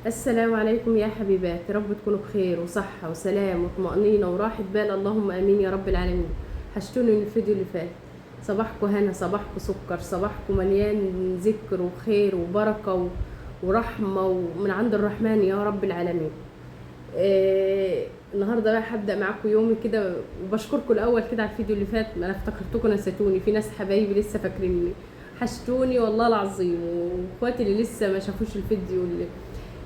السلام عليكم يا حبيبات، يا رب تكونوا بخير وصحة وسلام وطمأنينة وراحة بال، اللهم آمين يا رب العالمين. حشتوني من الفيديو اللي فات. صباحكم هنا، صباحكم سكر، صباحكم مليان ذكر وخير وبركة ورحمة ومن عند الرحمن يا رب العالمين. النهارده بقى هبدأ معاكم يومي كده، وبشكركم الأول كده على الفيديو اللي فات. ما أنا افتكرتكم نسيتوني، في ناس حبايبي لسه فاكريني. حشتوني والله العظيم، واخواتي اللي لسه ما شافوش الفيديو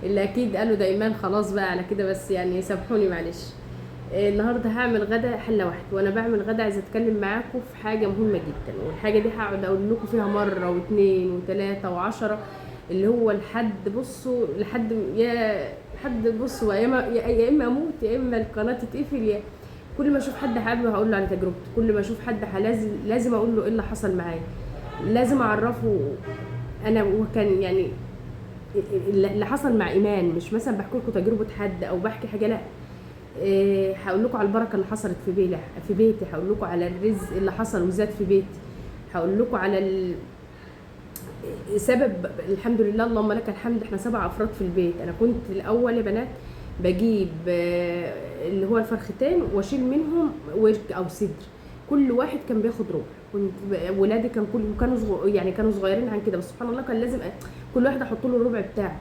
اللي اكيد قالوا ده ايمان خلاص بقى على كده، بس يعني سامحوني معلش. النهارده هعمل غدا حله واحده، وانا بعمل غدا عايزه اتكلم معاكم في حاجه مهمه جدا، والحاجه دي هقعد اقول لكم فيها مره واثنين وثلاثه وعشرة، اللي هو لحد بصوا لحد بصوا يا اما اموت يا اما القناه تتقفل. كل ما اشوف حد هقابله هقول له على تجربتي، كل ما اشوف حد لازم اقول له ايه اللي حصل معايا، لازم اعرفه انا. وكان يعني اللي حصل مع ايمان، مش مثلا بحكي لكم تجربه حد او بحكي حاجه، لا. هقول لكم على البركه اللي حصلت في بيتي، هقول لكم على الرزق اللي حصل وزاد في بيتي، هقول لكم على سبب. الحمد لله اللهم لك الحمد، احنا 7 افراد في البيت. انا كنت الاول يا بنات بجيب اللي هو الفرختين واشيل منهم ورك او صدر، كل واحد كان بياخد ربع. كنت ولادي كانوا صغيرين عن كده، بس سبحان الله كان لازم كل واحد احط له الربع بتاعه.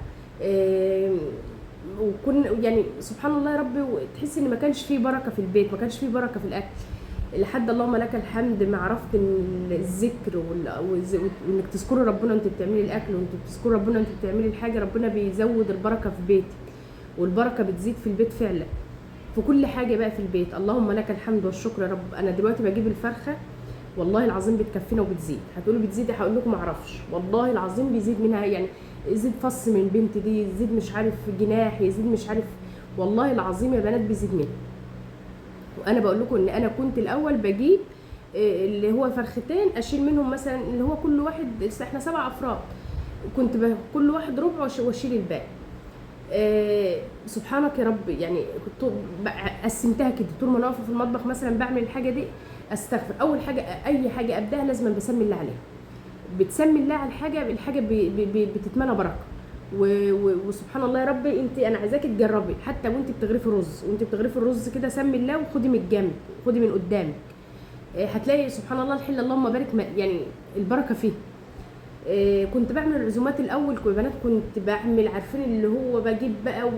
يعني سبحان الله يا رب، تحس ان ما كانش فيه بركه في البيت، ما كانش فيه بركه في الاكل، لحد اللهم لك الحمد ما عرفت ان الذكر وانك تذكري ربنا وانت بتعملي الاكل، وانت بتذكري ربنا وانت بتعملي الحاجه، ربنا بيزود البركه في بيتك، والبركه بتزيد في البيت فعلا في كل حاجه بقى في البيت. اللهم لك الحمد والشكر يا رب. انا دلوقتي بجيب الفرخه والله العظيم بتكفينا وبتزيد. هتقولوا بتزيد، هقول لكم معرفش، والله العظيم بيزيد منها، يعني يزيد فص من بنت دي، يزيد مش عارف جناح، يزيد مش عارف، والله العظيم يا بنات بيزيد منها. وانا بقول لكم ان انا كنت الاول بجيب اللي هو فرختين، اشيل منهم مثلا اللي هو كل واحد، احنا 7 افراد، كنت كل واحد ربع واشيل الباقي. سبحانك يا رب، يعني كنت قسمتها كده. طول ما انا واقفه في المطبخ مثلا بعمل الحاجه دي، استغفر. اول حاجه اي حاجه ابداها لازم بسمي الله عليها، بتسمي الله على الحاجه بتتمنى بركه. وسبحان الله يا ربي، انا عايزاكي تجربي حتى وانت بتغرفي الرز كده، سمي الله وخدي من الجنب، خدي من قدامك. هتلاقي سبحان الله الحله اللهم بارك، يعني البركه فيه. كنت بعمل العزومات الاول بنات، كنت بعمل عارفين اللي هو بجيب بقى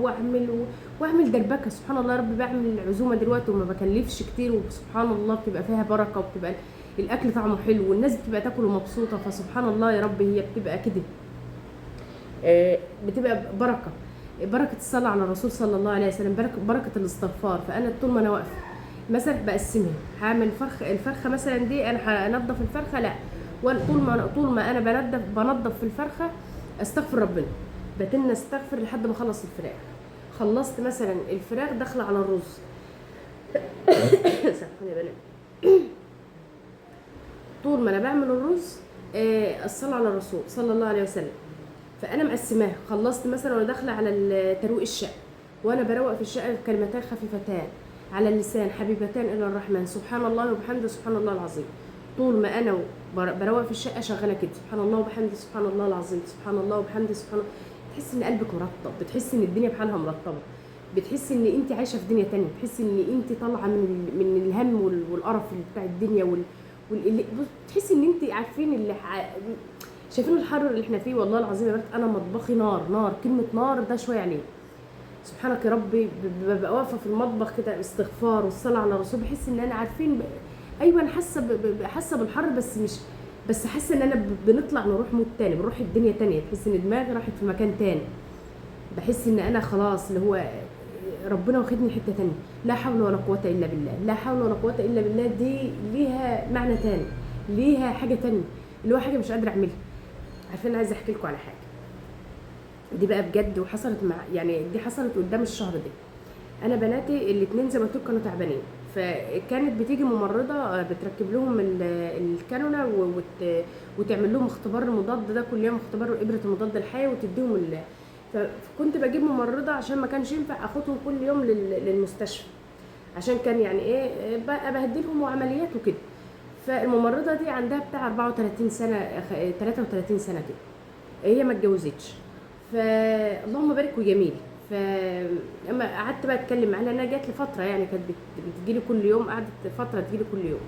واعمل دربكه. سبحان الله يا رب، بعمل العزومه دلوقتي وما بكلفش كتير، وسبحان الله بتبقى فيها بركه، وبتبقى الاكل طعمه حلو، والناس بتبقى تاكل ومبسوطه. فسبحان الله يا رب، هي بتبقى كده، بتبقى بركه الصلاه على الرسول صلى الله عليه وسلم، بركه الاستغفار. فانا طول ما انا واقفه مثلا بقسمها، هعمل الفرخه مثلا دي، انا هنضف الفرخه، لا، طول ما انا بنضف في الفرخه استغفر ربنا، بتن استغفر لحد ما اخلص الفراخ. خلصت مثلا الفراخ داخله على الرز سامحوني يا بنات. طول ما انا بعمل الرز الصلاه على الرسول صلى الله عليه وسلم، فانا مقسماها. خلصت مثلا وانا داخله على ترويق الشقه، وانا بروق في الشقه كلمتان خفيفتان على اللسان حبيبتان الى الرحمن، سبحان الله وبحمده سبحان الله العظيم. طول ما انا بروق في الشقه شغاله كده، سبحان الله وبحمده سبحان الله العظيم، سبحان الله وبحمده سبحان الله. بتحس ان قلبك مرطب، بتحس ان الدنيا بحالها مرطبه، بتحس ان انت عايشه في دنيا تانية، بتحس ان انت طالعه من الهم والقرف بتاع الدنيا بتحس ان انت عارفين شايفين الحر اللي احنا فيه. والله العظيم يا بنت، انا مطبخي نار، كلمه نار ده شويه عليه. سبحانك يا ربي، ببقى واقفه في المطبخ كده استغفار والصلاه على الرسول، بحس ان انا عارفين ايوه، انا حاسه بالحر، بس مش بس حاسه ان انا بنطلع نروح مود تاني، بنروح الدنيا تانية، تحس ان دماغي راحت في مكان تاني، بحس ان انا خلاص اللي هو ربنا واخدني حته تانية. لا حول ولا قوه الا بالله، لا حول ولا قوه الا بالله، دي ليها معنى تاني، ليها حاجه تانية، اللي هو حاجه مش قادره اعملها. عارفين، عايزه احكي لكم على حاجه دي بقى بجد، وحصلت يعني دي حصلت قدام الشهر ده. انا بناتي الاثنين زي ما قلت كانوا تعبانين، فكانت بتيجي ممرضه بتركب لهم الكانولا وتعمل لهم اختبار المضاد ده كل يوم، اختبار ابره المضاد الحيوي، وتديهم فكنت بجيب ممرضه عشان ما كانش ينفع اخدهم كل يوم للمستشفى، عشان كان يعني ايه بقى بهدلهم وعمليات وكده. فالممرضه دي عندها بتاع 34 سنه 33 سنه كده، هي ما اتجوزتش. فاللهم بارك وجميل. فاما قعدت بقى اتكلم معاها، انا جات لي فتره يعني كانت بتجيلي كل يوم، قعدت فتره تجيلي كل يوم.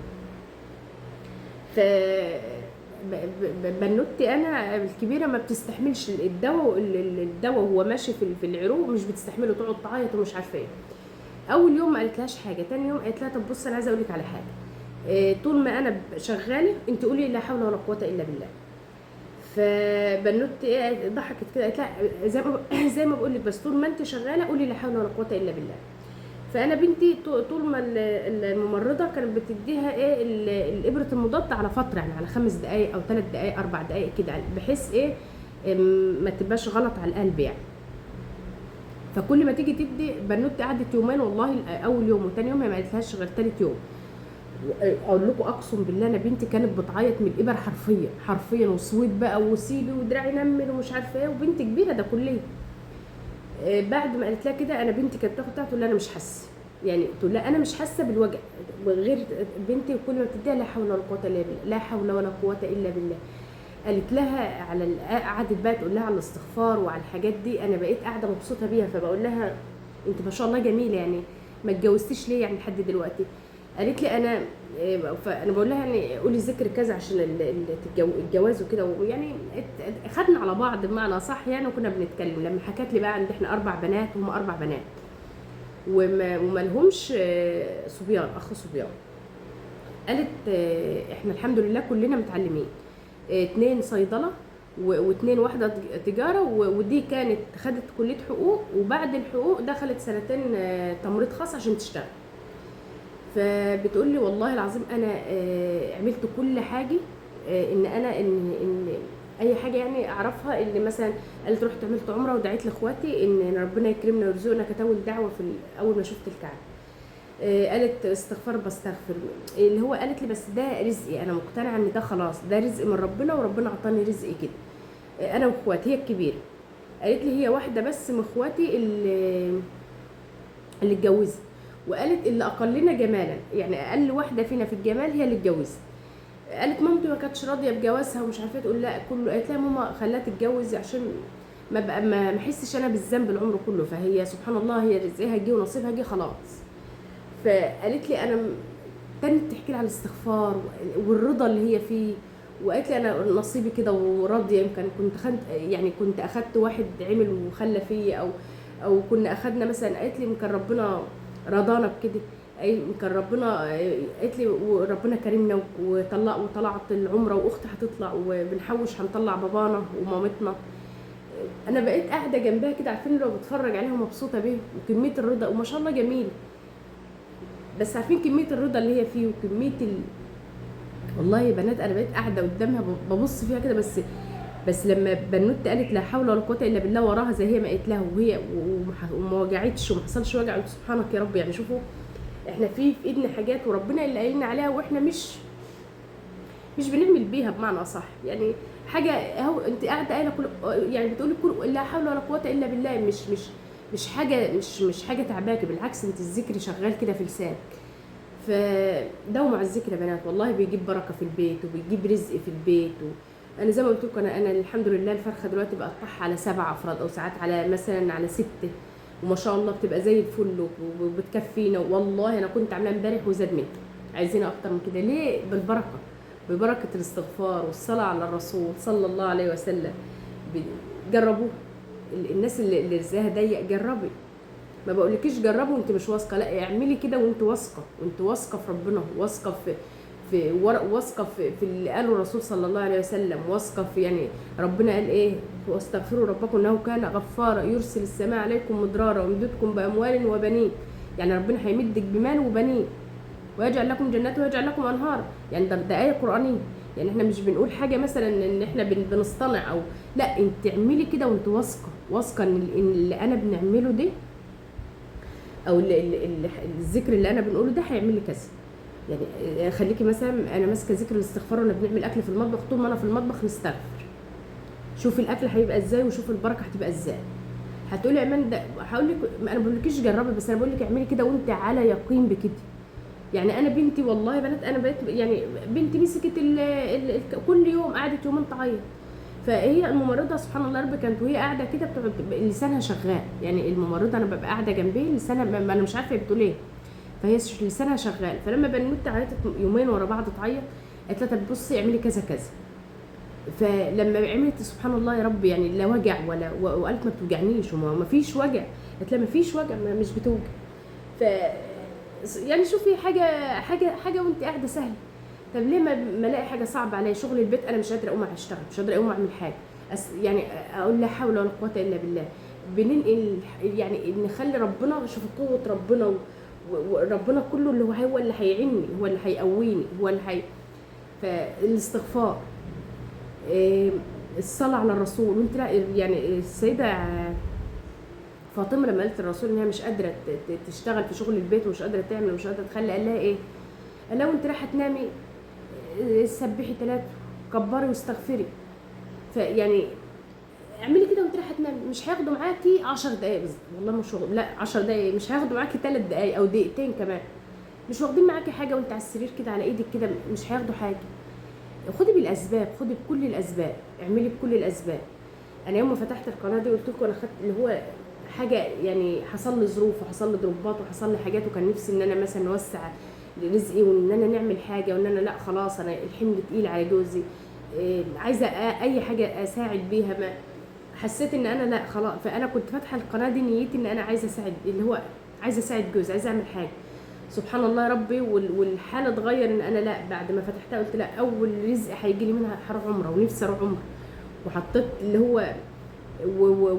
ف بنوتي انا الكبيره ما بتستحملش الدواء، الدواء وهو ماشي في العروق مش بتستحمله، تقعد تعيط ومش عارفه ايه. اول يوم ما قالتلهاش حاجه، تاني يوم قالت لها طب بص انا عايزه اقول لك على حاجه، طول ما انا شغاله انت قولي لا حول ولا قوه الا بالله. فبنوتي ايه ضحكت كده قالت لها زي ما بقول لك، بس طول ما انت شغاله قولي لا حول ولا قوه الا بالله. فانا بنتي طول ما الممرضه كانت بتديها ايه الابره المضاد على فتره، يعني على 5 دقائق او 3 دقائق 4 دقائق كده، بحيث ايه ما تبقاش غلط على القلب يعني. فكل ما تيجي تدي، بنوتي قعدت يومين والله، اول يوم وتاني يوم هي ما قالتلهاش غير تالت يوم. اقول لكم اقسم بالله انا بنتي كانت بتعيط من الابر حرفيا حرفيا، وسويت بقى وسيبي ودراعي نمل ومش عارفه ايه، وبنت كبيره ده كليه. بعد ما قالت لها كده، انا بنتي كانت تاخد تقول لها انا مش حاسه، يعني تقول لها انا مش حاسه بالوجع، غير بنتي كل ما بتديها لا حول ولا قوه الا بالله، لا حول ولا قوه الا بالله. قالت لها على قعدت بقى تقول لها على الاستغفار وعلى الحاجات دي، انا بقيت قاعده مبسوطه بيها. فبقول لها انت ما شاء الله جميله، يعني ما اتجوزتيش ليه يعني لحد دلوقتي؟ قالت لي انا فانا بقول لها يعني قولي ذكر كذا عشان الجواز وكده، ويعني خدنا على بعض بمعنى صح يعني، وكنا بنتكلم. لما حكت لي بقى عند احنا 4 بنات وهم 4 بنات وما لهمش صبيان، اخ صبيان. قالت احنا الحمد لله كلنا متعلمين، 2 صيدله و2 واحده تجاره، ودي كانت خدت كليه حقوق، وبعد الحقوق دخلت 2 سنين تمريض خاص عشان تشتغل. فبتقول لي والله العظيم انا عملت كل حاجه، ان انا ان اي حاجه يعني اعرفها، ان مثلا قالت رحت عملت عمره ودعيت لاخواتي ان ربنا يكرمنا ويرزقنا، كانت اول دعوه في اول ما شفت الكعبه. قالت استغفار بستغفر، اللي هو قالت لي بس ده رزقي، انا مقتنعه ان ده خلاص ده رزق من ربنا، وربنا عطاني رزقي كده. انا واخواتي، هي الكبيره. قالت لي هي واحده بس من اخواتي اللي اتجوزت، وقالت اللي اقلنا جمالا، يعني اقل واحده فينا في الجمال هي اللي اتجوزت. قالت مامتي ما كانتش راضيه بجوازها ومش عارفه تقول لا كله، قالت لها ماما خلاها تتجوز عشان ما احسش انا بالذنب العمر كله، فهي سبحان الله هي رزقها جه ونصيبها جه خلاص. فقالت لي انا تاني تحكي لي على الاستغفار والرضا اللي هي فيه، وقالت لي انا نصيبي كده وراضيه، يمكن كنت اخدت واحد عمل وخلى فيا، او كنا اخدنا مثلا، قالت لي يمكن ربنا رضانا بكده، يمكن ربنا، قالت لي وربنا كرمنا وطلعت العمره، واختي هتطلع وبنحوش هنطلع بابانا ومامتنا. انا بقيت قاعده جنبها كده، عارفين لو بتفرج عليها مبسوطه بيه، وكميه الرضا وما شاء الله جميل. بس عارفين كميه الرضا اللي هي فيه وكميه والله يا بنات انا بقيت قاعده قدامها ببص فيها كده، بس لما بنوتي قالت لا حول ولا قوه الا بالله وراها زي هي ما قالت لها، وهي وما وجعتش وما حصلش وجع، قلت سبحانك يا رب. يعني شوفوا احنا في ايدنا حاجات وربنا اللي قايلنا عليها، واحنا مش بنعمل بيها بمعنى اصح، يعني حاجه اهو انت قاعده قايله يعني بتقولي لا حول ولا قوه الا بالله، مش حاجه تعباكي، بالعكس انت الذكر شغال كده في لسانك. فداوموا على الذكر يا بنات، والله بيجيب بركه في البيت وبيجيب رزق في البيت. انا زي ما قلت لكم، انا الحمد لله الفرخه دلوقتي بقطعها على 7 افراد، او ساعات على مثلا على 6، وما شاء الله بتبقى زي الفل وبتكفينا. والله انا كنت عاملاها امبارح وزاد منها، عايزين اكتر من كده. ليه؟ بالبركه، ببركه الاستغفار والصلاه على الرسول صلى الله عليه وسلم. جربوه، الناس اللي رزقها ضيق جربي، ما بقولكيش جربوا وانت مش واثقه، لا اعملي كده وانت واثقه، وانت واثقه في ربنا، واثقه واثقه في اللي قاله الرسول صلى الله عليه وسلم، واثقه في يعني ربنا قال ايه، واستغفروا ربكم انه كان غفارا يرسل السماء عليكم مدرارا ويمددكم باموال وبنين. يعني ربنا هيمدك بمال وبنين، ويجعل لكم جنات ويجعل لكم انهار. يعني ده ايه قرانيه، يعني احنا مش بنقول حاجه مثلا ان احنا بنصطنع، او لا، انت اعملي كده وانت واثقه ان اللي انا بنعمله ده، او الذكر اللي انا بنقوله ده هيعمل لي كذا. يعني خليكي مثلا انا ماسكه ذكر الاستغفار وانا بنعمل اكل في المطبخ، طول ما انا في المطبخ نستغفر، شوفي الاكل هيبقى ازاي وشوفي البركه هتبقى ازاي. هتقولي يا ايمان ده، هقول لك انا ما بقولكيش جربي، بس انا بقول لك اعملي كده وانت على يقين بكده. يعني انا بنتي والله يا بنات، انا بقيت يعني بنتي مسكت كل يوم قعدت يومين تعيط، فهي الممرضه سبحان الله رب كانت وهي قاعده كده بتقعد لسانها شغال، يعني الممرضه انا ببقى قاعده جنبي لسانها انا مش عارفه هي بتقول ايه، فهي لسانها شغال. فلما بنوت عيطت يومين ورا بعض تعيط، قالت لها طب بصي اعملي كذا كذا. فلما عملت سبحان الله يا رب يعني لا وجع ولا وقالت ما بتوجعنيش وما فيش وجع، قالت لها ما فيش وجع مش بتوجع. ف يعني شوفي حاجه وانت قاعده سهله. طب ليه ما الاقي حاجه صعبه عليا؟ شغل البيت انا مش قادره اقوم اشتغل، مش قادره اقوم اعمل حاجه، يعني اقول لا حول ولا قوه الا بالله. بننقل يعني نخلي ربنا، شوف قوه ربنا وربنا كله اللي هو اللي هيعيني، هو اللي هيقويني، هو اللي فالاستغفار، الصلاه على الرسول. وانت يعني السيده فاطمه لما قالت للرسول ان هي مش قادره تشتغل في شغل البيت ومش قادره تعمل ومش قادره تخلي، قال لها ايه؟ قال لها وانت رايحه تنامي سبحي 3 كبري واستغفري. فيعني اعملي كده وانت رايحه تنامي، مش هياخدوا معاكي 10 دقايق والله مش شغل، لا 10 دقايق، مش هياخدوا معاكي 3 دقايق او دقيقتين كمان، مش واخدين معاكي حاجه وانت على السرير كده على ايدك كده، مش هياخدوا حاجه. خدي بالاسباب، خدي بكل الاسباب، اعملي بكل الاسباب. انا يوم ما فتحت القناه دي قلت لكم انا خدت اللي هو حاجه، يعني حصل لي ظروف وحصل لي ضربات وحصل لي حاجات، وكان نفسي ان انا مثلا اوسع رزقي وان انا نعمل حاجه، وان انا لا خلاص انا الحمل تقيل على جوزي، عايزه اي حاجه اساعد بيها. ما حسيت ان انا لا خلاص، فانا كنت فاتحه القناه دي نيتي ان انا عايزه اساعد، اللي هو عايزه اساعد جوزي، عايزه اعمل حاجه. سبحان الله يا ربي، والحاله اتغير ان انا لا بعد ما فتحتها قلت لا اول رزق هيجي لي منها هروح عمره، ونفسي اروح عمره. وحطيت اللي هو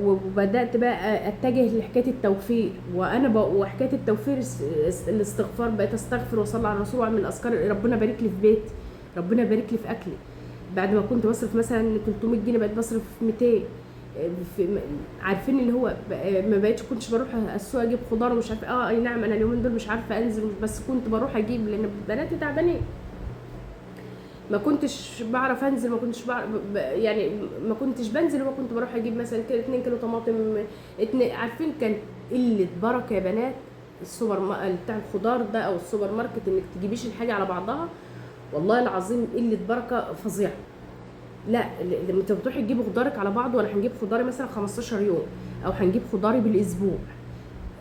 وبدات بقى اتجه لحكايه التوفير، وانا وحكايه التوفير الاستغفار، بقيت استغفر واصلي على الرسول واعمل اذكار، ربنا بارك لي في بيتي، ربنا بارك لي في اكلي. بعد ما كنت بصرف مثلا 300 جنيه بقيت بصرف 200. عارفين اللي هو ما بقيتش كنتش بروح السوق اجيب خضار ومش عارفه، اي نعم انا اليومين دول مش عارفه انزل، بس كنت بروح اجيب لان بناتي تعبانين، ما كنتش بعرف انزل، ما كنتش بعرف يعني ما كنتش بنزل، وما كنت بروح اجيب مثلا 2 كيلو طماطم، عارفين كان قله بركه يا بنات. بتاع الخضار ده او السوبر ماركت، انك تجيبيش الحاجه على بعضها، والله العظيم قله بركه فظيعه. لا لما انت بتروحي تجيبي خضارك على بعضه، ولا هنجيب خضاري مثلا 15 يوم او هنجيب خضاري بالاسبوع،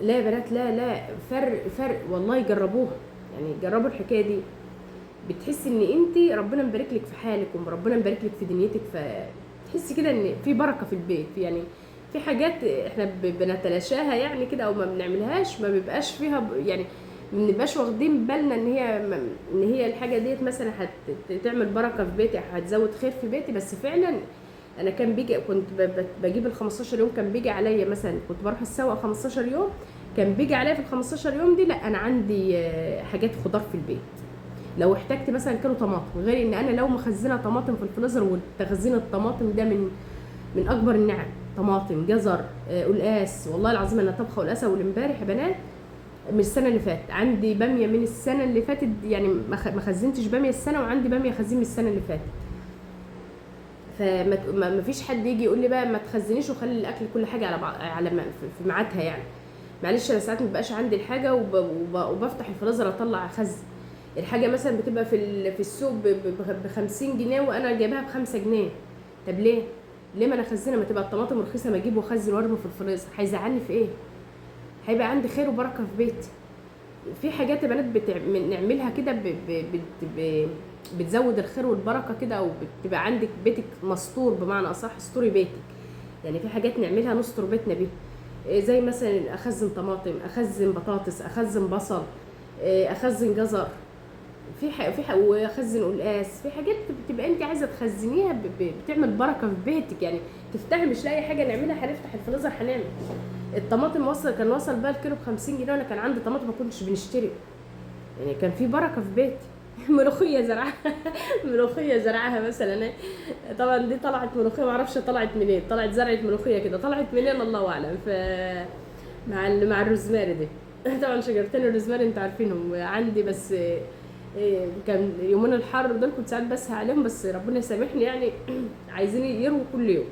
لا يا بنات لا فرق والله، جربوها يعني، جربوا الحكايه دي. بتحسي ان انت ربنا مبارك لك في حالك وربنا مبارك لك في دنيتك، فتحسي كده ان في بركه في البيت. يعني في حاجات احنا بنتلاشاها يعني كده او ما بنعملهاش، ما بيبقاش فيها يعني ما بنبقاش واخدين بالنا ان هي الحاجه ديت مثلا هتعمل بركه في بيتي، هتزود خير في بيتي. بس فعلا انا كان بيجي، كنت بجيب ال 15 يوم، كان بيجي عليا مثلا كنت بروح السوق 15 يوم، كان بيجي عليا في ال 15 يوم دي لا انا عندي حاجات خضار في البيت. لو احتجت مثلا كيلو طماطم، غير ان انا لو مخزنه طماطم في الفريزر، وتخزين الطماطم ده من اكبر النعم. طماطم، جزر، قلقاس، والله العظيم انا طبخه قلقاسه اول امبارح يا بنات من السنه اللي فاتت، عندي باميه من السنه اللي فاتت، يعني ما خزنتش باميه السنه، وعندي باميه خزين من السنه اللي فاتت. فما فيش حد يجي يقول لي بقى ما تخزنيش وخلي الاكل كل حاجه على في ميعادها يعني. معلش انا ساعات ما بقاش عندي الحاجه وبفتح الفريزر اطلع اخزن الحاجه، مثلا بتبقى في السوق ب 50 جنيه وانا جايباها ب 5 جنيه. طب ليه ما انا اخزنها؟ ما تبقى الطماطم رخيصه، ما اجيب واخزن وارمي في الفريزر، هيزعلني في ايه؟ هيبقى عندي خير وبركه في بيتي. في حاجات يا بنات نعملها كده بتزود الخير والبركه كده، او بتبقى عندك بيتك مستور، بمعنى اصح استوري بيتك. يعني في حاجات نعملها نستر بيتنا بيها، زي مثلا اخزن طماطم، اخزن بطاطس، اخزن بصل، اخزن جزر، واخزن قلقاس. في حاجات بتبقى انت عايزه تخزنيها بتعمل بركه في بيتك. يعني تفتحي مش لاقي حاجه نعملها، هنفتح الفريزر هنعمل. الطماطم كان وصل بقى الكيلو ب 50 جنيه، وانا كان عندي طماطم ما كنتش بنشتري، يعني كان في بركه في بيتي. ملوخيه زرعها ملوخيه زرعها مثلا، طبعا دي طلعت ملوخيه ما اعرفش طلعت منين، طلعت زرعه ملوخيه كده، طلعت منين الله اعلم. مع الروزماري دي طبعا شجرتين الروزماري انتوا عارفينهم عندي، بس كان يومين الحر دول كنت ساعات بسهى عليهم، بس ربنا يسامحني يعني عايزين يرووا كل يوم.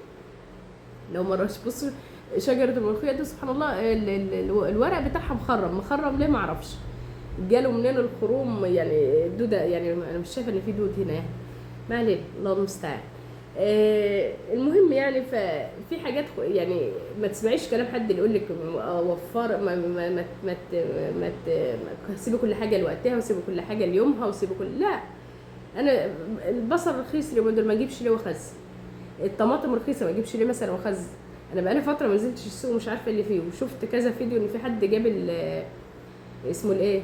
لو مرش بصوا شجره الملوخيه دي سبحان الله الورق بتاعها مخرم ليه ما اعرفش، جاله منين الخروم يعني الدوده، يعني انا مش شايفه ان في دود هنا يعني، ما علينا الله المستعان. المهم يعني ففي حاجات يعني ما تسمعيش كلام حد اللي يقول لك وفر سيبي كل حاجه لوقتها، وسيبي كل حاجه ليومها، وسيبي كل، لا. انا البصل رخيص اليومين دول، ما اجيبش ليه واخزن. الطماطم رخيصه، ما اجيبش ليه مثلا واخزن. انا بقالي فتره ما نزلتش السوق، مش عارفه اللي فيه، وشفت كذا فيديو ان في حد جاب اسمه الايه،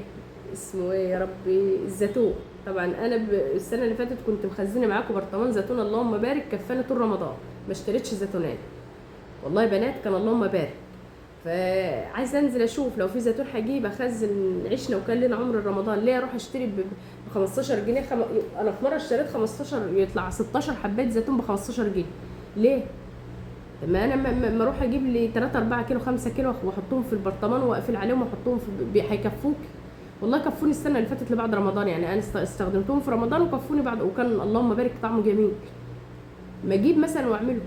اسمه ايه يا ربي، الزيتون. طبعا انا السنه اللي فاتت كنت مخزنه معاكم برطمان زيتون، اللهم بارك، كفاني طول رمضان، ما اشتريتش زيتونات والله يا بنات، كان اللهم بارك. فعايزه انزل اشوف لو في زيتون هجيب اخزن، عشنا وكان لنا عمر رمضان، ليه اروح اشتري ب 15 جنيه انا في مره اشتريت 15، يطلع 16 حبات زيتون ب 15 جنيه، ليه؟ ما انا ما اروح اجيب لي 3 4 كيلو 5 كيلو واحطهم في البرطمان واقفل عليهم واحطهم هيكفوك والله. كفوني السنه اللي فاتت اللي بعد رمضان، يعني انا استخدمتهم في رمضان وكفوني بعد، وكان اللهم بارك طعمه جميل. ما اجيب مثلا واعمله،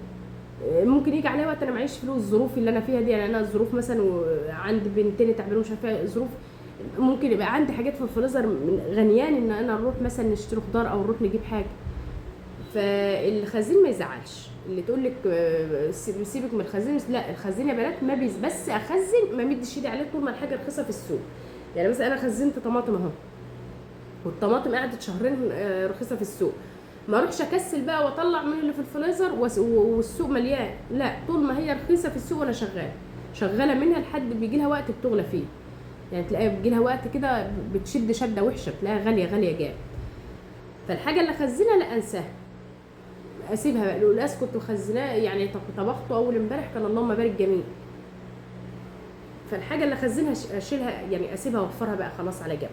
ممكن يجي عليا وقت انا معيش فلوس، الظروف اللي انا فيها دي، يعني انا الظروف مثلا وعندي بنتين تعبانين مش عارفه ظروف، ممكن يبقى عندي حاجات في الفريزر غنيان ان انا نروح مثلا نشتري خضار او نروح نجيب حاجه. فالخزين ما يزعلش، اللي تقول لك سيبك من الخزين، لا الخزين يا بنات ما بس اخزن ما مدش ايدي عليه طول ما الحاجه رخيصه في السوق. يعني مثلا انا خزنت طماطم اهو، والطماطم قعدت شهرين رخيصه في السوق، ما اروحش اكسل بقى واطلع من اللي في الفريزر والسوق مليان، لا، طول ما هي رخيصه في السوق وانا شغاله منها لحد بيجي لها وقت بتغلى فيه، يعني تلاقيها بيجي لها وقت كده بتشد شده وحشه، تلاقيها غاليه غاليه جامد. فالحاجه اللي اخزنها لا انساها، اسيبها بقى. القلقاس كنت مخزناه، يعني طبخته اول امبارح كان اللهم بارك جميل. فالحاجه اللي اخزنها اشيلها، يعني اسيبها واوفرها بقى خلاص على جنب.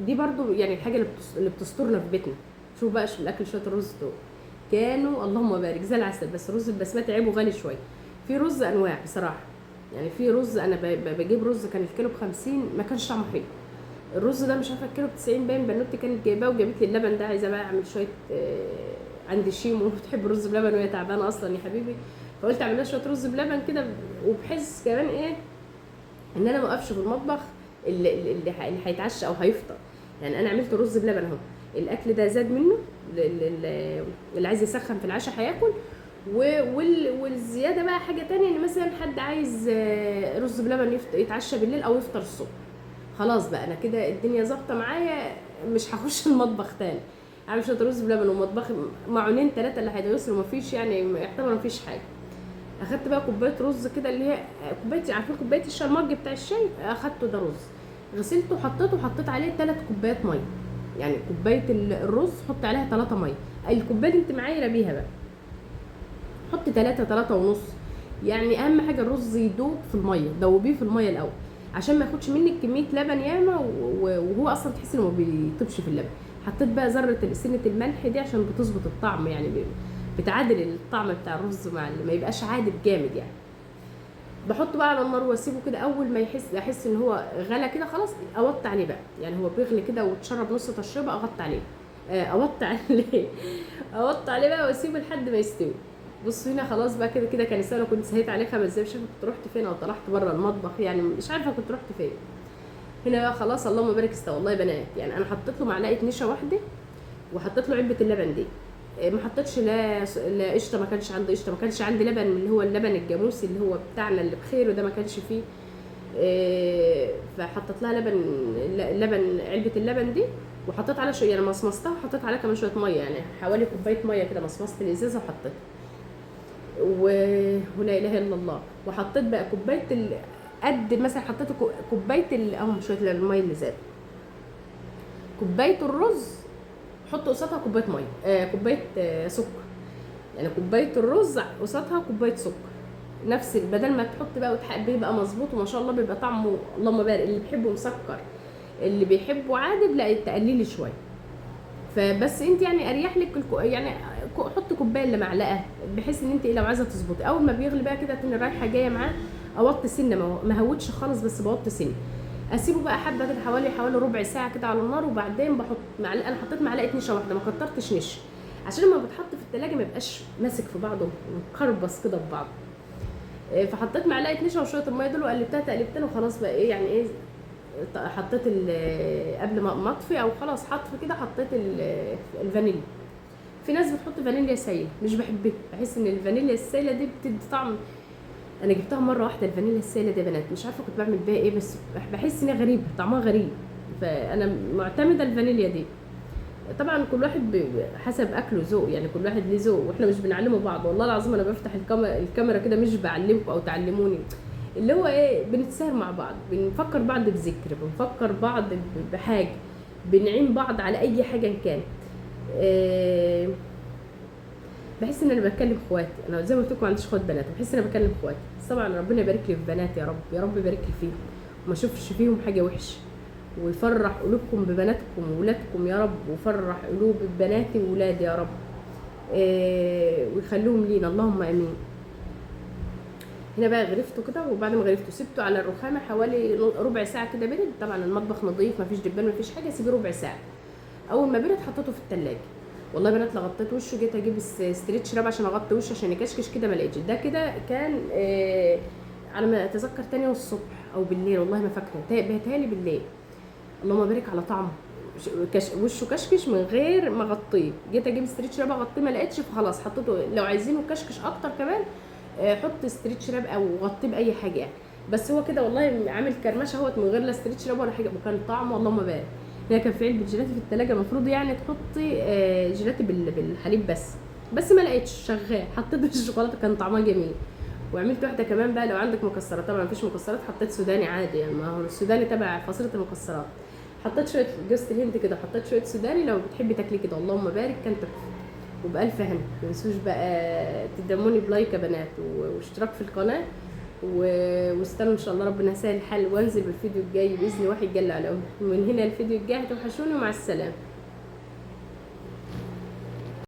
دي برضو يعني الحاجه اللي بتسترنا في بيتنا. شوف بقى الاكل، شويه الرز دول كانوا اللهم بارك زي العسل، بس الرز البسمتي عيبه غالي شويه. في رز انواع بصراحه، يعني في رز انا بجيب رز كان الكيلو ب50 ما كانش طعمه حلو. الرز ده مش عارفه الكيلو ب90 باين، بنوتي كانت جايباه وجابت لي اللبن ده، عايزه بقى اعمل شويه عندي شيمو بتحب الرز بلبن وهي تعبانه اصلا يا حبيبي، فقلت اعمل لها شويه رز بلبن كده، وبحس كمان ايه ان انا ما اقفش في المطبخ اللي هيتعشى او هيفطر. يعني انا عملت رز بلبن اهو، الاكل ده زاد منه، اللي عايز يسخن في العشاء هياكل، والزياده بقى حاجه تانية، ان مثلا حد عايز رز بلبن يتعشى بالليل او يفطر الصبح، خلاص بقى انا كده الدنيا ظابطه معايا، مش هخش المطبخ تاني اعمل شويه رز بلبن ومطبخ معونين 3 اللي هيدوسوا، مفيش يعني يعتبر مفيش حاجه. اخدت بقى كوبايه رز كده، اللي هي كوبايه، عارفين كوبايه الشرمج بتاع الشاي، اخدته ده رز، غسلته وحطيته، وحطيت عليه 3 كوبايات ميه، يعني كوبايه الرز حط عليها 3 ميه، الكوبايه دي انت معايره بيها بقى، حط 3 ونص، يعني اهم حاجه الرز يدوب في الميه، دوبيه في الميه الاول عشان ما ياخدش منك كميه لبن ياما، وهو اصلا تحس انه ما بيطيبش في اللبن. حطيت بقى ذره سنه الملح دي عشان بتظبط الطعم، يعني بتعادل الطعم بتاع الرز مع ما يبقاش عادب جامد يعني. بحطه بقى على النار واسيبه كده، اول ما احس ان هو غلى كده خلاص، اوطي عليه بقى، يعني هو بيغلي كده وتشرب نص تشربه، اغطي عليه، اوطي عليه اوطي عليه بقى واسيبه لحد ما يستوي. بصوا هنا خلاص بقى كده كده كان السنه، كنت سهيت عليه 5 دقايق، مش عارفه كنت رحت فين او طلعت بره المطبخ، يعني مش عارفه كنت رحت فين. هنا بقى خلاص اللهم بارك استوى والله يا بنات، يعني انا حطيت له معلقه نشا واحده، وحطيت له علبه اللبن دي، ما حطيتش لا قشطه، ما كانش عندي قشطه، ما كانش عندي لبن اللي هو اللبن الجاموسي اللي هو بتاعنا اللي بخير، وده ما كانش فيه، فحطيت لها لبن علبه اللبن دي، وحطيت عليها شويه، يعني مصمصتها وحطيت عليها كمان شويه ميه، يعني حوالي كوبايه ميه كده، مصمصت الازازه وحطيتها، ولا اله الا الله. وحطيت بقى كوبايه قد مثلا حطيت كوبايه اهو شويه الميه اللي زادت، كوبايه الرز حط قصادها كوبايه ميه، كوبايه سكر، يعني كوبايه الرز قصادها كوبايه سكر، نفس بدل ما تحط بقى بيبقى مظبوط وما شاء الله، بيبقى طعمه اللهم بارك، اللي بيحبه مسكر اللي بيحبه عادب لا تقللي شويه. فبس انت يعني اريح لك يعني حط كوبايه الا معلقه، بحيث ان انت لو عايزه تظبطي اول ما بيغلي بقى كده تكوني رايحه جايه معاه، اوطي سنه، ما هوتش خالص بس بوطي سنه، اسيبه بقى حبه كده حوالي ربع ساعه كده على النار، وبعدين بحط معلقه، انا حطيت معلقه نشا واحده، ما كترتش نشا عشان لما بتحط في التلاجة ما يبقاش ماسك في بعضه ومكربص كده في بعضه. فحطيت معلقه نشا وشويه الميه دول وقلبتها تقلبتين، وخلاص بقى ايه يعني ايه، حطيت قبل ما اطفي او خلاص حطف كده، حطيت الفانيليا، في ناس بتحط فانيليا سايله، مش بحبها، بحس ان الفانيليا السايله دي بتدي طعم. انا جبتها مره واحده الفانيليا السايله دي يا بنات، مش عارفه كنت بعمل بيها ايه، بس بحس انها غريبه، طعمها غريب، فانا معتمده الفانيليا دي. طبعا كل واحد حسب اكله ذوق، يعني كل واحد ليه ذوق، واحنا مش بنعلمه بعض. والله العظيم انا بفتح الكاميرا كده مش بعلمكم او تعلموني، اللي هو ايه، بنتساهر مع بعض، بنفكر بعض بذكر، بنفكر بعض بحاجه، بنعين بعض على اي حاجه كان. إيه، بحس ان انا بكلم اخواتي، انا زي ما قلت لكم ما عنديش اخوات بنات، بحس ان انا بكلم اخواتي. بس طبعا ربنا يبارك لي في بناتي، يا رب يا رب يبارك لي فيهم، وما اشوفش فيهم حاجه وحشه، ويفرح قلوبكم ببناتكم وولادكم يا رب، ويفرح قلوب بناتي وولادي يا رب. ويخليهم لينا، اللهم امين. هنا بقى غرفته كده، وبعد ما غرفته سبته على الرخامه حوالي ربع ساعه كده برد. طبعا المطبخ نظيف، مفيش دبان مفيش حاجه، سيبيه ربع ساعه. اول ما برد حطيته في التلاجة. والله بنات لا غطيت وشه، جيت اجيب ستريتش راب عشان اغطي وشه عشان يكشكش كده، ما لقيتش. ده كده كان على ما اتذكر تاني الصبح او بالليل، والله ما فاكره، بيتهيألي بالليل. اللهم بارك على طعمه، وشه كشكش من غير ما اغطيه. جيت اجيب ستريتش راب اغطيه ما لقيتش، فخلاص حطيته. لو عايزينه كشكش اكتر كمان حط ستريتش راب او غطيه باي حاجه يعني. بس هو كده والله عامل كرمشه اهوت من غير لا ستريتش راب ولا حاجه، وكان طعمه اللهم بارك. هي كان في علبه جيلاتي في التلاجة، المفروض يعني تحطي جيلاتي بالحليب بس ما لقيتش شغال، حطيت الشوكولاته كان طعمها جميل. وعملت واحده كمان بقى، لو عندك مكسرات، طبعا مفيش مكسرات حطيت سوداني عادي يعني، ما هو السوداني تبع فصيله المكسرات. حطيت شويه جوز الهند كده، حطيت شويه سوداني، لو بتحبي تاكلي كده اللهم بارك كان تحفه. وبألف هنا، متنسوش بقى تدعموني بلايك يا بنات واشتراك في القناه، واستنوا ان شاء الله ربنا يسهل الحال، وانزل بالفيديو الجاي باذن واحد جل على من هنا الفيديو الجاي. هتوحشوني، ومع السلامه.